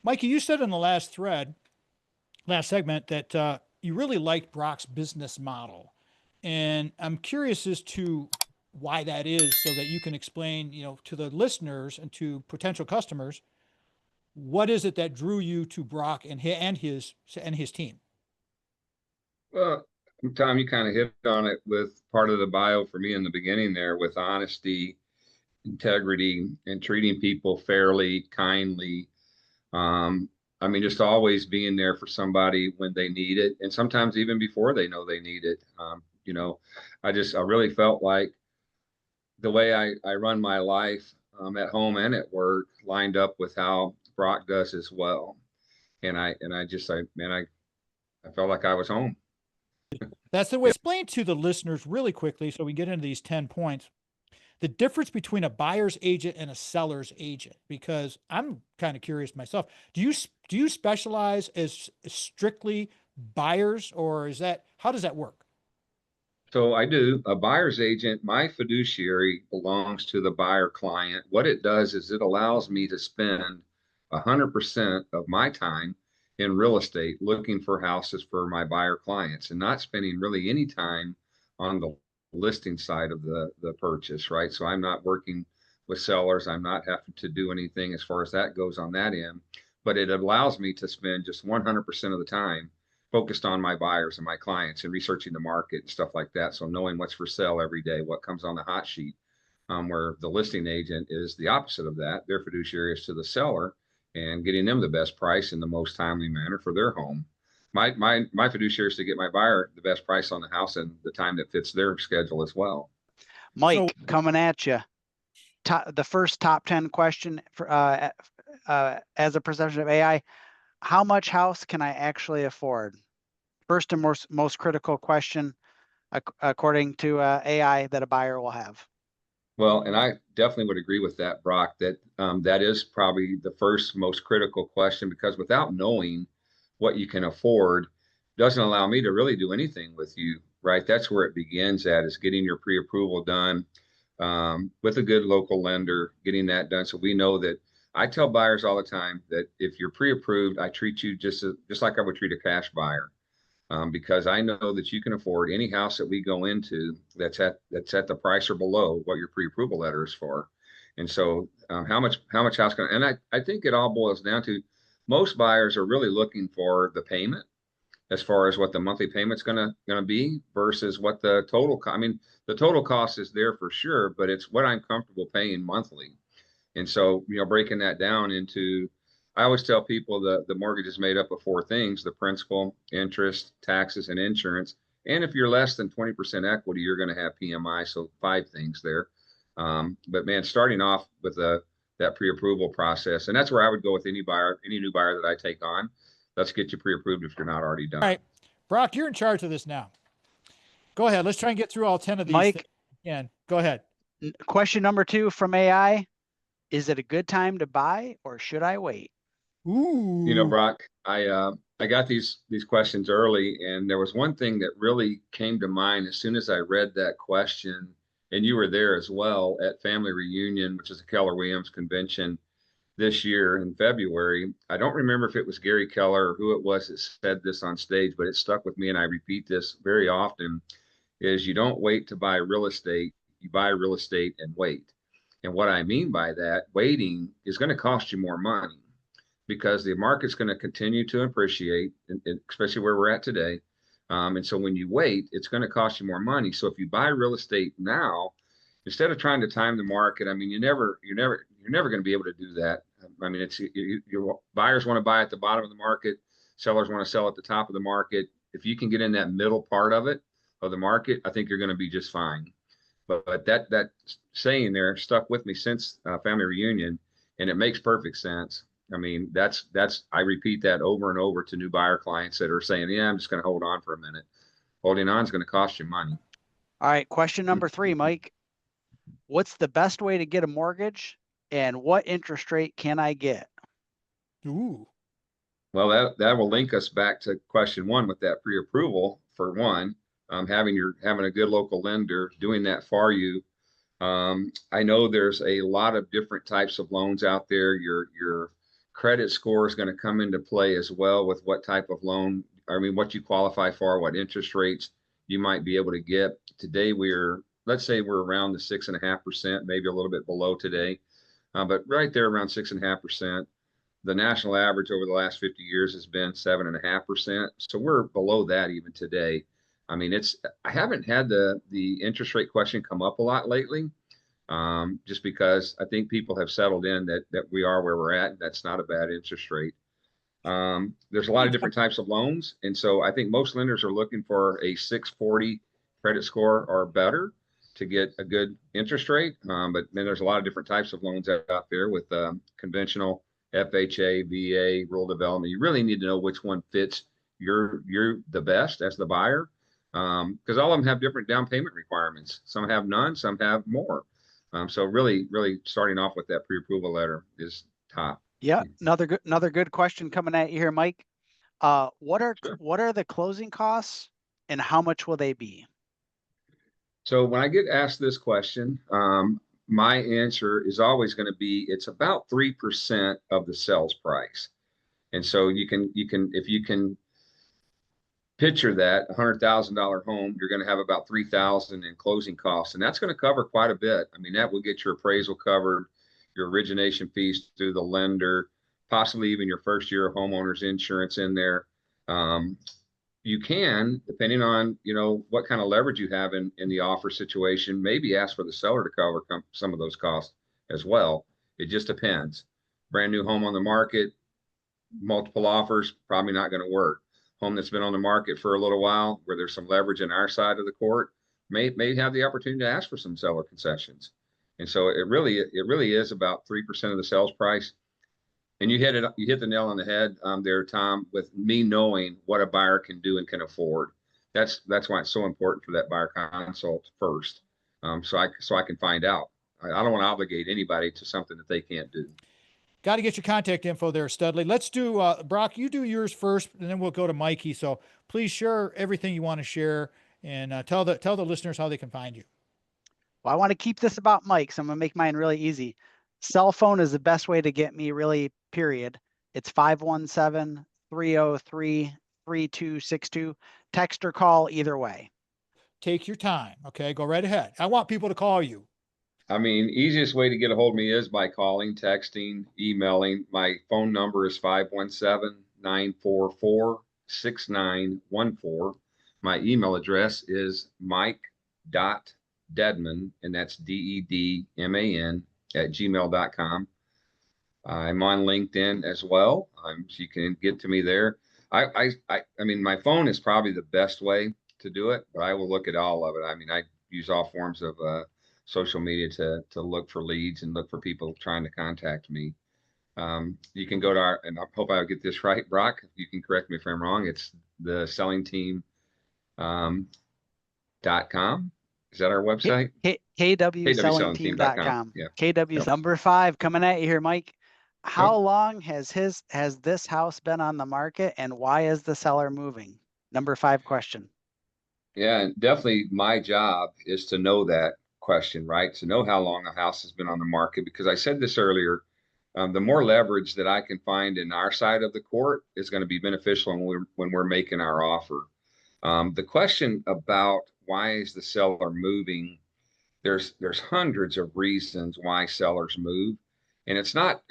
Mikey, you said in the last segment, that you really liked Brock's business model. And I'm curious as to why that is so that you can explain, to the listeners and to potential customers, what is it that drew you to Brock and his team? Well, Tom, you kind of hit on it with part of the bio for me in the beginning there with honesty, integrity, and treating people fairly, kindly. Um, I mean, just always being there for somebody when they need it, and sometimes even before they know they need it. I really felt like the way I run my life at home and at work lined up with how Brock does as well. I felt like I was home. That's the way. Explain to the listeners really quickly so we get into these 10 points the difference between a buyer's agent and a seller's agent, because I'm kind of curious myself. Do you specialize as strictly buyers, or is that how does that work? So I do. A buyer's agent, my fiduciary belongs to the buyer client. What it does is it allows me to spend 100% of my time in real estate looking for houses for my buyer clients and not spending really any time on the listing side of the purchase, right? So I'm not working with sellers. I'm not having to do anything as far as that goes on that end, but it allows me to spend just 100% of the time focused on my buyers and my clients and researching the market and stuff like that. So knowing what's for sale every day, what comes on the hot sheet, where the listing agent is the opposite of that. Their fiduciary is to the seller and getting them the best price in the most timely manner for their home. My fiduciary is to get my buyer the best price on the house and the time that fits their schedule as well. So Mike, coming at you. The first top 10 question for as a percentage of AI, how much house can I actually afford? First and most critical question according to AI that a buyer will have. Well, and I definitely would agree with that, Brock, that that is probably the first most critical question, because without knowing what you can afford doesn't allow me to really do anything with you, right? That's where it begins at, is getting your pre-approval done with a good local lender, getting that done. So we know that I tell buyers all the time that if you're pre-approved, I treat you just like I would treat a cash buyer. Because I know that you can afford any house that we go into that's at the price or below what your pre-approval letter is for. And so how much house can, and I think it all boils down to most buyers are really looking for the payment as far as what the monthly payment's gonna be versus what the total I mean, the total cost is there for sure, but it's what I'm comfortable paying monthly. And so, breaking that down into, I always tell people the mortgage is made up of four things: the principal, interest, taxes, and insurance. And if you're less than 20% equity, you're going to have PMI. So five things there. But man, starting off with that pre-approval process, and that's where I would go with any buyer, any new buyer that I take on. Let's get you pre-approved if you're not already done. all right, Brock, you're in charge of this now. Go ahead. Let's try and get through all 10 of these. Mike, again, go ahead. Question number 2 from AI. Is it a good time to buy or should I wait? Ooh. Brock, I got these questions early, and there was one thing that really came to mind as soon as I read that question, and you were there as well at Family Reunion, which is a Keller Williams convention this year in February. I don't remember if it was Gary Keller or who it was that said this on stage, but it stuck with me, and I repeat this very often: is you don't wait to buy real estate, you buy real estate and wait. And what I mean by that, waiting is going to cost you more money because the market's going to continue to appreciate, especially where we're at today. And so when you wait, it's going to cost you more money. So if you buy real estate now, instead of trying to time the market, I mean, you're never going to be able to do that. I mean, your buyers want to buy at the bottom of the market, sellers want to sell at the top of the market. If you can get in that middle part of the market, I think you're going to be just fine. But that saying there stuck with me since Family Reunion, and it makes perfect sense. I mean, that's I repeat that over and over to new buyer clients that are saying, "Yeah, I'm just going to hold on for a minute." Holding on is going to cost you money. All right, question number 3, Mike. What's the best way to get a mortgage and what interest rate can I get? Ooh. Well, that will link us back to question 1 with that pre-approval for one. Having a good local lender doing that for you. I know there's a lot of different types of loans out there. Your credit score is going to come into play as well with what type of loan, I mean, what you qualify for, what interest rates you might be able to get. Today, let's say we're around the 6.5%, maybe a little bit below today, but right there around 6.5%. The national average over the last 50 years has been 7.5%. So we're below that even today. I mean, I haven't had the interest rate question come up a lot lately, just because I think people have settled in that we are where we're at. And that's not a bad interest rate. There's a lot of different types of loans. And so I think most lenders are looking for a 640 credit score or better to get a good interest rate. But then there's a lot of different types of loans out there with conventional FHA, VA, rural development. You really need to know which one fits you're the best as the buyer, because all of them have different down payment requirements. Some have none, some have more. So really starting off with that pre-approval letter is top. Yeah, another good question coming at you here, Mike. What are the closing costs and how much will they be? So when I get asked this question, my answer is always going to be it's about 3% of the sales price. And so you can if you can picture that $100,000 home, you're going to have about 3,000 in closing costs, and that's going to cover quite a bit. I mean, that will get your appraisal covered, your origination fees through the lender, possibly even your first year of homeowner's insurance in there. You can, depending on what kind of leverage you have in the offer situation, maybe ask for the seller to cover some of those costs as well. It just depends. Brand new home on the market, multiple offers, probably not going to work. Home that's been on the market for a little while, where there's some leverage in our side of the court, may have the opportunity to ask for some seller concessions. And so it really is about 3% of the sales price. And you hit the nail on the head there, Tom, with me knowing what a buyer can do and can afford. That's why it's so important for that buyer consult first. So I can find out. I don't want to obligate anybody to something that they can't do. Got to get your contact info there, Studley. Let's do, Brock, you do yours first, and then we'll go to Mikey. So please share everything you want to share, and tell the listeners how they can find you. Well, I want to keep this about Mike, so I'm going to make mine really easy. Cell phone is the best way to get me, really, period. It's 517-303-3262. Text or call, either way. Take your time, okay? Go right ahead. I want people to call you. I mean, easiest way to get a hold of me is by calling, texting, emailing. My phone number is 517-944-6914. My email address is mike.dedman, and that's DEDMAN @gmail.com. I'm on LinkedIn as well. So you can get to me there. I mean, my phone is probably the best way to do it, but I will look at all of it. I mean, I use all forms of social media to look for leads and look for people trying to contact me. You can go to and I hope I get this right, Brock. You can correct me if I'm wrong. It's the sellingteam.com. Is that our website? KWSellingTeam.com. Yeah. KW number 5 coming at you here, Mike. How long has this house been on the market, and why is the seller moving? Number 5 question. Yeah, and definitely my job is to know that question, right? To know how long a house has been on the market, because I said this earlier, the more leverage that I can find in our side of the court is going to be beneficial when we're making our offer. The question about why is the seller moving, there's hundreds of reasons why sellers move, and it's not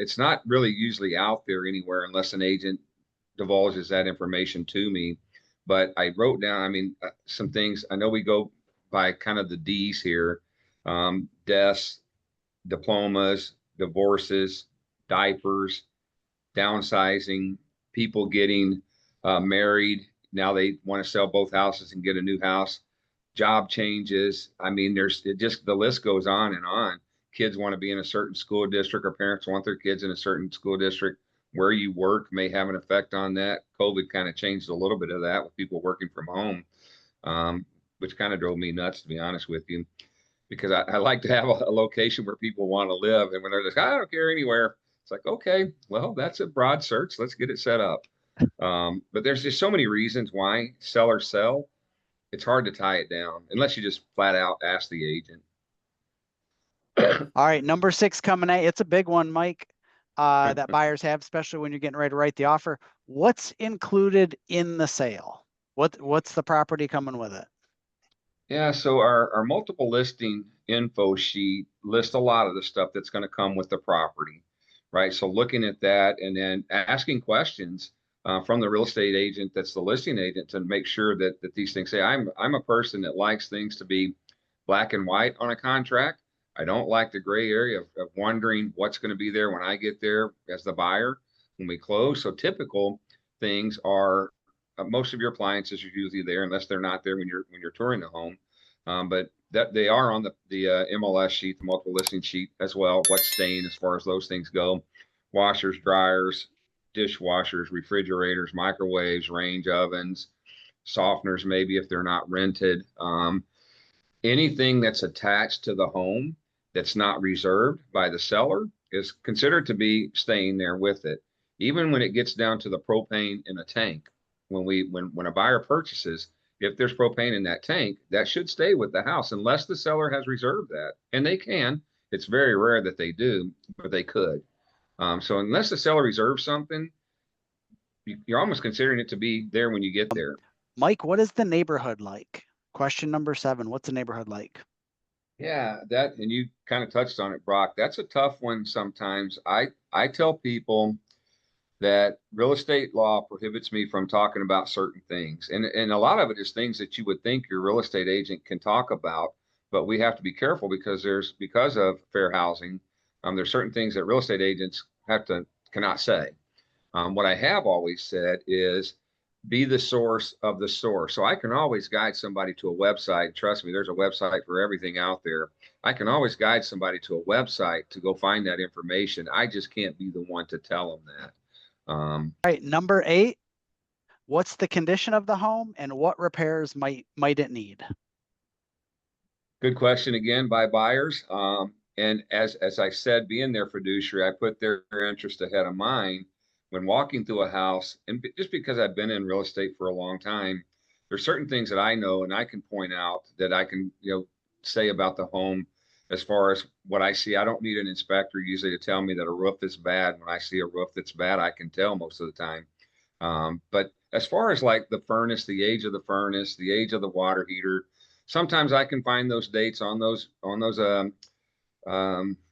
really usually out there anywhere unless an agent divulges that information to me. But I wrote down, I mean, some things. I know we go by kind of the D's here: deaths, diplomas, divorces, diapers, downsizing, people getting married. Now they want to sell both houses and get a new house. Job changes. I mean, the list goes on and on. Kids want to be in a certain school district, or parents want their kids in a certain school district. Where you work may have an effect on that. COVID kind of changed a little bit of that with people working from home, which kind of drove me nuts, to be honest with you, because I like to have a location where people want to live. And when they're just, I don't care anywhere, it's like, okay, well, that's a broad search. Let's get it set up. But there's just so many reasons why sellers sell. It's hard to tie it down unless you just flat out ask the agent. All right, number 6 coming at you. It's a big one, Mike. that buyers have, especially when you're getting ready to write the offer. What's included in the sale? What's the property coming with it? Yeah, so our multiple listing info sheet lists a lot of the stuff that's going to come with the property, right? So looking at that and then asking questions from the real estate agent that's the listing agent to make sure that these things say, I'm a person that likes things to be black and white on a contract. I don't like the gray area of wondering what's going to be there when I get there as the buyer when we close. So typical things are most of your appliances are usually there unless they're not there when you're touring the home. But that they are on the MLS sheet, the multiple listing sheet as well. What's staying as far as those things go: washers, dryers, dishwashers, refrigerators, microwaves, range ovens, softeners, maybe if they're not rented. Anything that's attached to the home that's not reserved by the seller is considered to be staying there with it. Even when it gets down to the propane in a tank, when a buyer purchases, if there's propane in that tank, that should stay with the house unless the seller has reserved that. And they can. It's very rare that they do, but they could. So unless the seller reserves something, you're almost considering it to be there when you get there. Mike, what is the neighborhood like? Question number 7. What's the neighborhood like? Yeah, that, and you kind of touched on it, Brock. That's a tough one sometimes. I tell people that real estate law prohibits me from talking about certain things. And a lot of it is things that you would think your real estate agent can talk about, but we have to be careful because of fair housing, there's certain things that real estate agents cannot say. What I have always said is be the source of the source. So I can always guide somebody to a website. Trust me, there's a website for everything out there. I can always guide somebody to a website to go find that information. I just can't be the one to tell them that. All right, number 8. What's the condition of the home and what repairs might it need? Good question again by buyers. And as I said, being their fiduciary, I put their interest ahead of mine when walking through a house. And just because I've been in real estate for a long time, there's certain things that I know and I can point out that I can, say about the home as far as what I see. I don't need an inspector usually to tell me that a roof is bad. When I see a roof that's bad, I can tell most of the time. But as far as like the furnace, the age of the furnace, the age of the water heater, sometimes I can find those dates on those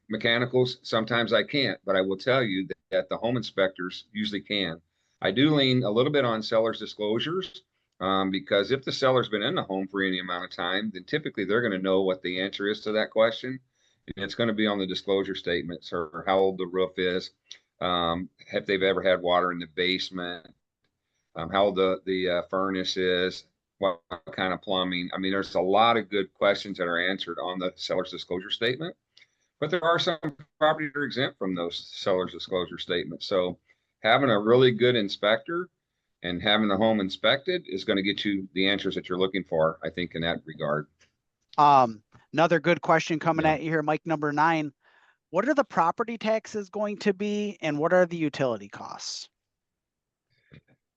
mechanicals. Sometimes I can't, but I will tell you that the home inspectors usually can. I do lean a little bit on seller's disclosures because if the seller's been in the home for any amount of time, then typically they're going to know what the answer is to that question. And it's going to be on the disclosure statements or how old the roof is, if they've ever had water in the basement, how old the furnace is, what kind of plumbing. I mean, there's a lot of good questions that are answered on the seller's disclosure statement, but there are some properties that are exempt from those seller's disclosure statements. So having a really good inspector and having the home inspected is going to get you the answers that you're looking for, I think, in that regard. Another good question coming Yeah. at you here, Mike, number 9. What are the property taxes going to be and what are the utility costs?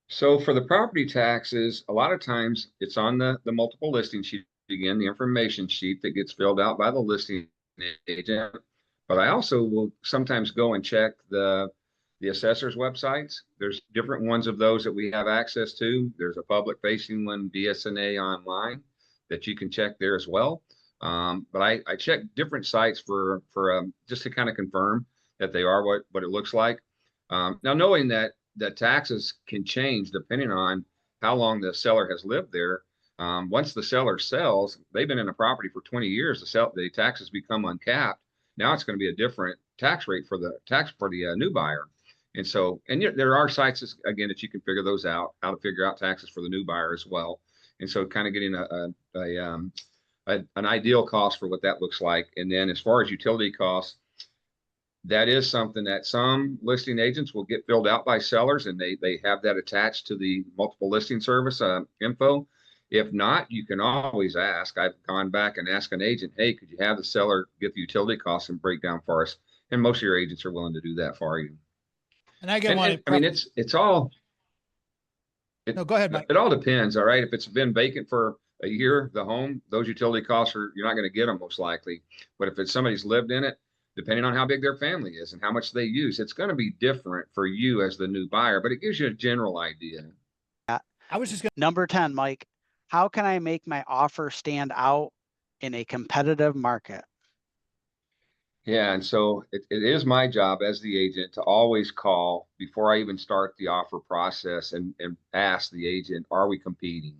So for the property taxes, a lot of times it's on the multiple listing sheet, again, the information sheet that gets filled out by the listing agent. But I also will sometimes go and check the assessor's websites. There's different ones of those that we have access to. There's a public facing one, BSNA online, that you can check there as well. But I check different sites for just to kind of confirm that they are what it looks like. Now knowing that taxes can change depending on how long the seller has lived there. Once the seller sells, they've been in a property for 20 years, the taxes become uncapped. Now it's going to be a different tax rate for the new buyer. And so, there are sites again that you can figure those out, how to figure out taxes for the new buyer as well. And so kind of getting an ideal cost for what that looks like. And then as far as utility costs, that is something that some listing agents will get filled out by sellers and they have that attached to the multiple listing service info. If not, you can always ask. I've gone back and asked an agent, hey, could you have the seller get the utility costs and breakdown for us? And most of your agents are willing to do that for you. And I get one. I mean, it's all. No, go ahead, Mike. It all depends. All right. If it's been vacant for a year, the home, those utility costs you're not going to get them most likely. But if it's somebody's lived in it, depending on how big their family is and how much they use. It's going to be different for you as the new buyer, but it gives you a general idea. I was just going Number 10, Mike, how can I make my offer stand out in a competitive market? Yeah, and so it is my job as the agent to always call before I even start the offer process and ask the agent, are we competing?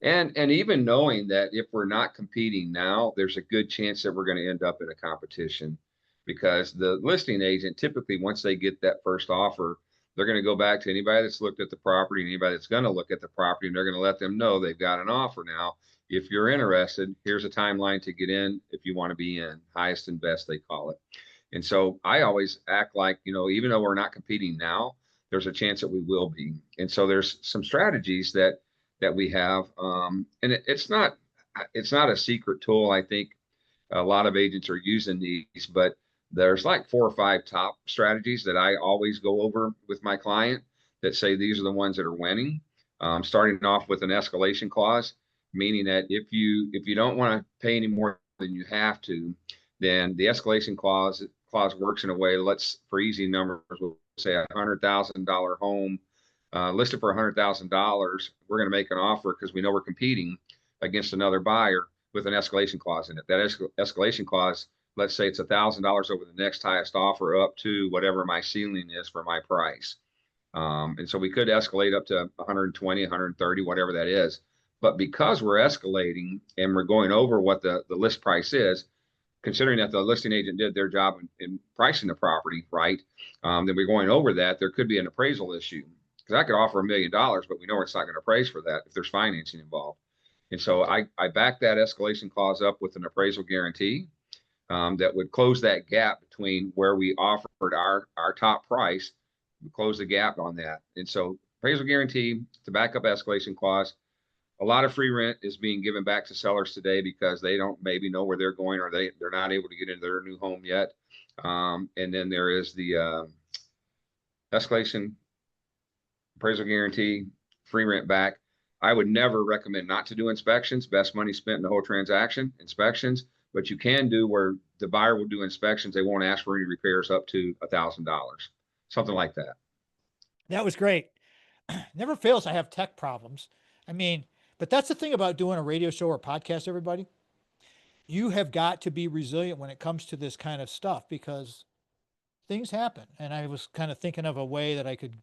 And even knowing that if we're not competing now, there's a good chance that we're going to end up in a competition because the listing agent typically, once they get that first offer, they're going to go back to anybody that's looked at the property and anybody that's going to look at the property, and they're going to let them know they've got an offer now. If you're interested, here's a timeline to get in if you want to be in, highest and best, they call it. And so I always act like, even though we're not competing now, there's a chance that we will be. And so there's some strategies that we have. And it's not a secret tool. I think a lot of agents are using these, but there's like 4 or 5 top strategies that I always go over with my client that say these are the ones that are winning. Starting off with an escalation clause, meaning that if you don't want to pay any more than you have to, then the escalation clause works in a way. Let's, for easy numbers, we'll say $100,000 home listed for $100,000. We're going to make an offer because we know we're competing against another buyer with an escalation clause in it. That escalation clause, let's say it's $1,000 over the next highest offer up to whatever my ceiling is for my price. And so we could escalate up to 120, 130, whatever that is. But because we're escalating and we're going over what the list price is, considering that the listing agent did their job in pricing the property right, then we're going over that. There could be an appraisal issue because I could offer $1 million, but we know it's not going to appraise for that if there's financing involved. And so I back that escalation clause up with an appraisal guarantee that would close that gap between where we offered our top price, close the gap on that. And so appraisal guarantee to back up escalation clause. A lot of free rent is being given back to sellers today because they don't maybe know where they're going or they're not able to get into their new home yet. And then there is the escalation appraisal guarantee, free rent back. I would never recommend not to do inspections. Best money spent in the whole transaction, inspections. But you can do where the buyer will do inspections. They won't ask for any repairs up to $1,000, something like that. That was great. Never fails. I have tech problems. I mean, but that's the thing about doing a radio show or podcast, everybody. You have got to be resilient when it comes to this kind of stuff because things happen. And I was kind of thinking of a way that I could,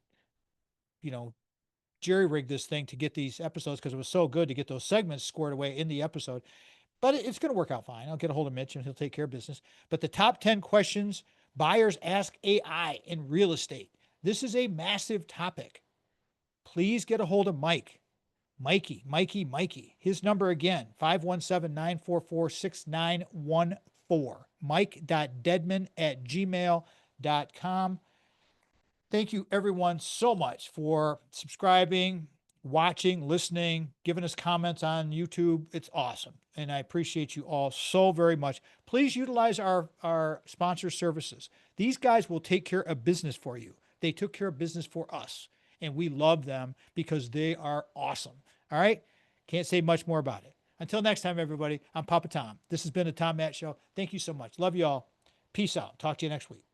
jerry rig this thing to get these episodes because it was so good to get those segments squared away in the episode. But it's going to work out fine. I'll get a hold of Mitch and he'll take care of business. But the top 10 questions buyers ask AI in real estate. This is a massive topic. Please get a hold of Mikey. His number again, 517-944-6914. Mike.deadman@gmail.com. Thank you everyone so much for subscribing, watching, listening, giving us comments on YouTube. It's awesome. And I appreciate you all so very much. Please utilize our sponsor services. These guys will take care of business for you. They took care of business for us. And we love them because they are awesome. All right? Can't say much more about it. Until next time, everybody, I'm Papa Tom. This has been the Tom Matt Show. Thank you so much. Love you all. Peace out. Talk to you next week.